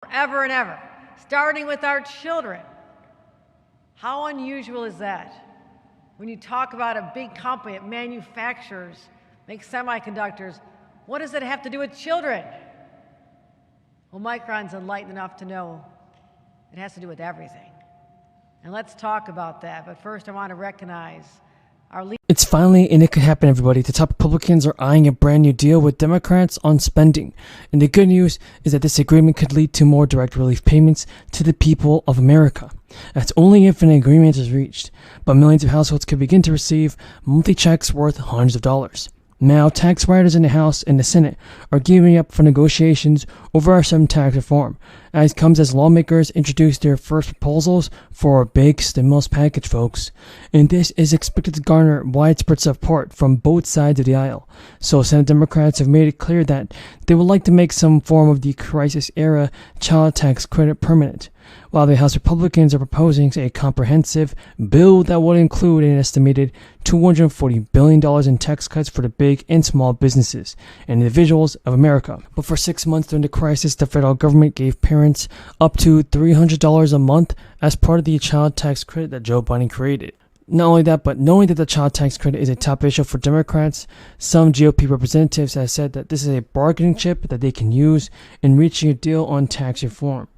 Forever and ever, starting with our children. How unusual is that? When you talk about a big company that manufactures, makes semiconductors, what does it have to do with children? Well, Micron's enlightened enough to know it has to do with everything. And let's talk about that. But first, I want to recognize our leaders. It's finally, and it could happen, everybody. The top Republicans are eyeing a brand new deal with Democrats on spending. And the good news is that this agreement could lead to more direct relief payments to the people of America. That's only if an agreement is reached, but millions of households could begin to receive monthly checks worth hundreds of dollars. Now, tax writers in the House and the Senate are gearing up for negotiations over some tax reform, as comes as lawmakers introduce their first proposals for a big stimulus package, folks. And this is expected to garner widespread support from both sides of the aisle. So Senate Democrats have made it clear that they would like to make some form of the crisis-era child tax credit permanent, while the House Republicans are proposing a comprehensive bill that would include an estimated $240 billion in tax cuts for the big and small businesses and individuals of America. But for 6 months during the crisis, the federal government gave parents up to $300 a month as part of the child tax credit that Joe Biden created. Not only that, but knowing that the child tax credit is a top issue for Democrats, some GOP representatives have said that this is a bargaining chip that they can use in reaching a deal on tax reform.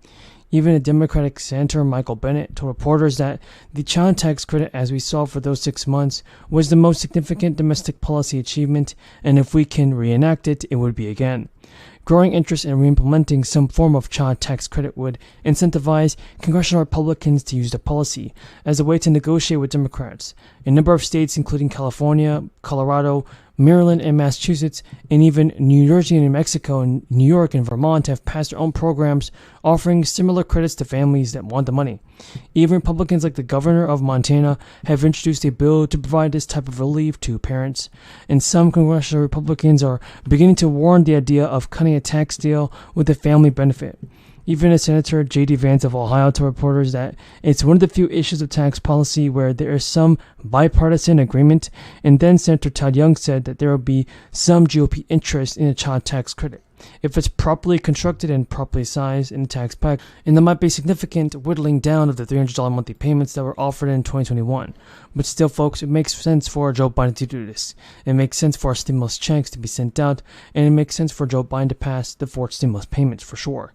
Even a Democratic Senator, Michael Bennet, told reporters that the child tax credit, as we saw for those 6 months, was the most significant domestic policy achievement, and if we can reenact it, it would be again. Growing interest in reimplementing some form of child tax credit would incentivize congressional Republicans to use the policy as a way to negotiate with Democrats. A number of states, including California, Colorado, Maryland, and Massachusetts, and even New Jersey and New Mexico and New York and Vermont have passed their own programs offering similar credits to families that want the money. Even Republicans like the governor of Montana have introduced a bill to provide this type of relief to parents. And some congressional Republicans are beginning to warn the idea of cutting a tax deal with a family benefit. Even Senator J.D. Vance of Ohio told reporters that it's one of the few issues of tax policy where there is some bipartisan agreement, and then Senator Todd Young said that there will be some GOP interest in a child tax credit if it's properly constructed and properly sized in the tax package, and there might be significant whittling down of the $300 monthly payments that were offered in 2021. But still, folks, it makes sense for Joe Biden to do this. It makes sense for our stimulus checks to be sent out, and it makes sense for Joe Biden to pass the fourth stimulus payments for sure.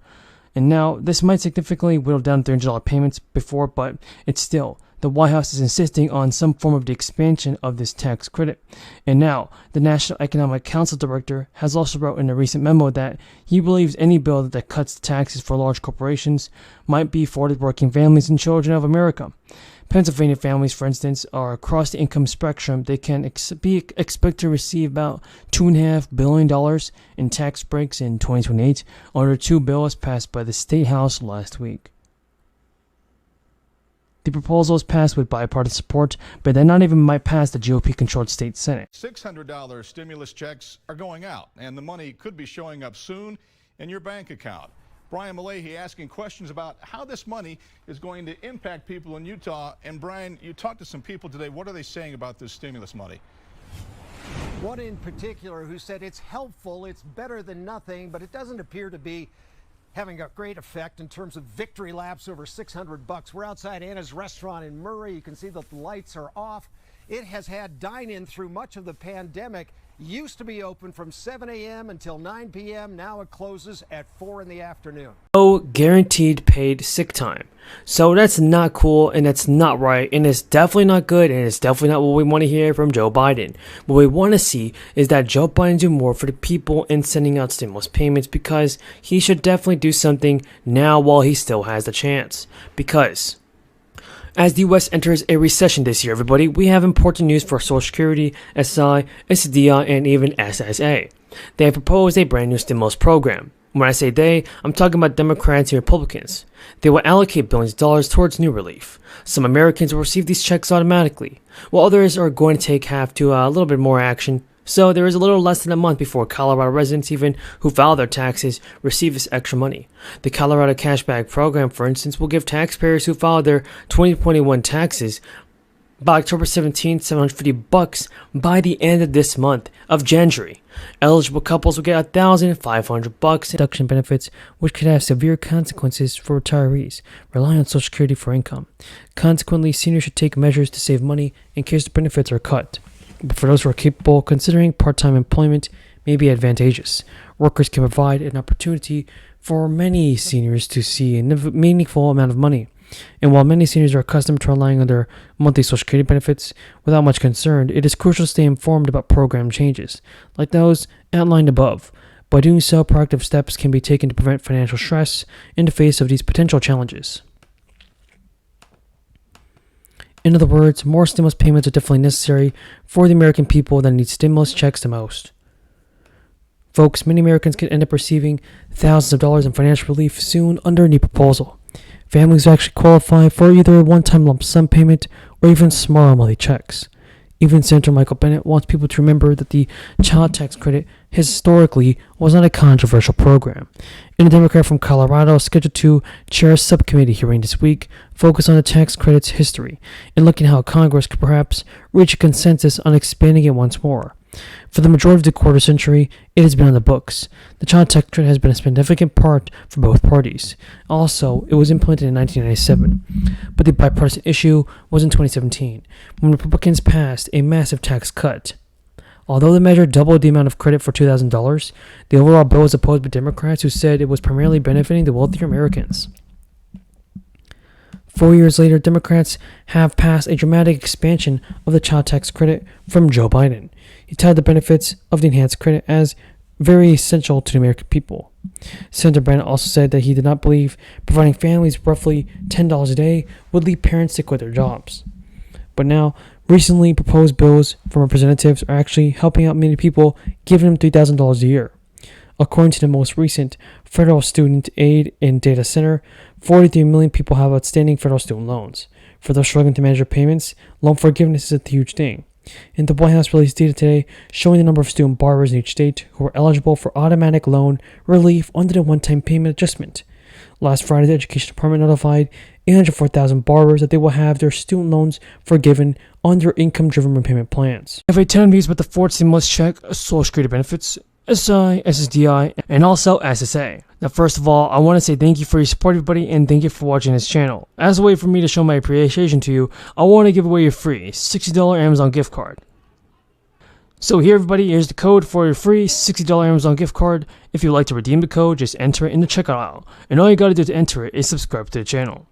And now, this might significantly whittle down $300 payments before, but it's still, the White House is insisting on some form of the expansion of this tax credit. And now, the National Economic Council Director has also wrote in a recent memo that he believes any bill that cuts the taxes for large corporations might be for the working families and children of America. Pennsylvania families, for instance, are across the income spectrum. They can expect to receive about $2.5 billion in tax breaks in 2028 under two bills passed by the State House last week. The proposal is passed with bipartisan support, but they not even might pass the GOP-controlled state Senate. $600 stimulus checks are going out, and the money could be showing up soon in your bank account. Brian Malahy asking questions about how this money is going to impact people in Utah. And Brian, you talked to some people today. What are they saying about this stimulus money? One in particular who said it's helpful, it's better than nothing, but it doesn't appear to be having a great effect in terms of victory laps over $600. We're outside Anna's restaurant in Murray. You can see that the lights are off. It has had dine-in through much of the pandemic. Used to be open from 7 a.m. until 9 p.m. Now it closes at 4 in the afternoon. No guaranteed paid sick time. So that's not cool, and that's not right, and it's definitely not good, and it's definitely not what we want to hear from Joe Biden. What we want to see is that Joe Biden do more for the people in sending out stimulus payments, because he should definitely do something now while he still has the chance. Because as the U.S. enters a recession this year, everybody, we have important news for Social Security, SI, SDI, and even SSA. They have proposed a brand new stimulus program. When I say they, I'm talking about Democrats and Republicans. They will allocate billions of dollars towards new relief. Some Americans will receive these checks automatically, while others are going to have to a little bit more action. So there is a little less than a month before Colorado residents even who file their taxes receive this extra money. The Colorado Cashback Program, for instance, will give taxpayers who file their 2021 taxes By October 17th, $750 by the end of this month of January. Eligible couples will get $1,500 in deduction benefits, which could have severe consequences for retirees relying on Social Security for income. Consequently, seniors should take measures to save money in case the benefits are cut. But for those who are capable, considering part-time employment may be advantageous. Workers can provide an opportunity for many seniors to see a meaningful amount of money. And while many seniors are accustomed to relying on their monthly Social Security benefits without much concern, it is crucial to stay informed about program changes, like those outlined above. By doing so, proactive steps can be taken to prevent financial stress in the face of these potential challenges. In other words, more stimulus payments are definitely necessary for the American people that need stimulus checks the most. Folks, many Americans could end up receiving thousands of dollars in financial relief soon under a new proposal. Families actually qualify for either a one-time lump sum payment or even smaller monthly checks. Even Senator Michael Bennet wants people to remember that the child tax credit historically was not a controversial program. And a Democrat from Colorado is scheduled to chair a subcommittee hearing this week focused on the tax credit's history and looking at how Congress could perhaps reach a consensus on expanding it once more. For the majority of the quarter century, it has been on the books. The child tax credit has been a significant part for both parties. Also, it was implemented in 1997, but the bipartisan issue was in 2017, when Republicans passed a massive tax cut. Although the measure doubled the amount of credit for $2,000, the overall bill was opposed by Democrats who said it was primarily benefiting the wealthier Americans. 4 years later, Democrats have passed a dramatic expansion of the child tax credit from Joe Biden. He touted the benefits of the enhanced credit as very essential to the American people. Senator Bennet also said that he did not believe providing families roughly $10 a day would lead parents to quit their jobs. But now, recently proposed bills from representatives are actually helping out many people, giving them $3,000 a year. According to the most recent Federal Student Aid and Data Center, 43 million people have outstanding federal student loans. For those struggling to manage their payments, loan forgiveness is a huge thing. And the White House released data today showing the number of student borrowers in each state who are eligible for automatic loan relief under the one-time payment adjustment. Last Friday, the Education Department notified 804,000 borrowers that they will have their student loans forgiven under income-driven repayment plans. I have a ton of news about the fourth stimulus check, Social Security benefits, SI, SSDI, and also SSA. Now, first of all, I want to say thank you for your support, everybody, and thank you for watching this channel. As a way for me to show my appreciation to you, I want to give away a free $60 Amazon gift card. So here, everybody, here's the code for your free $60 Amazon gift card. If you'd like to redeem the code, just enter it in the checkout aisle. And all you gotta do to enter it is subscribe to the channel.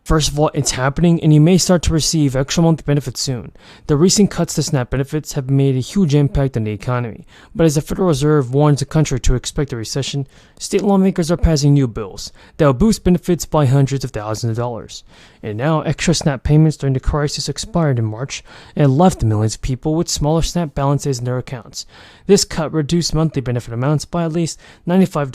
First of all, it's happening, and you may start to receive extra monthly benefits soon. The recent cuts to SNAP benefits have made a huge impact on the economy, but as the Federal Reserve warns the country to expect a recession, state lawmakers are passing new bills that will boost benefits by hundreds of thousands of dollars. And now, extra SNAP payments during the crisis expired in March and left millions of people with smaller SNAP balances in their accounts. This cut reduced monthly benefit amounts by at least $95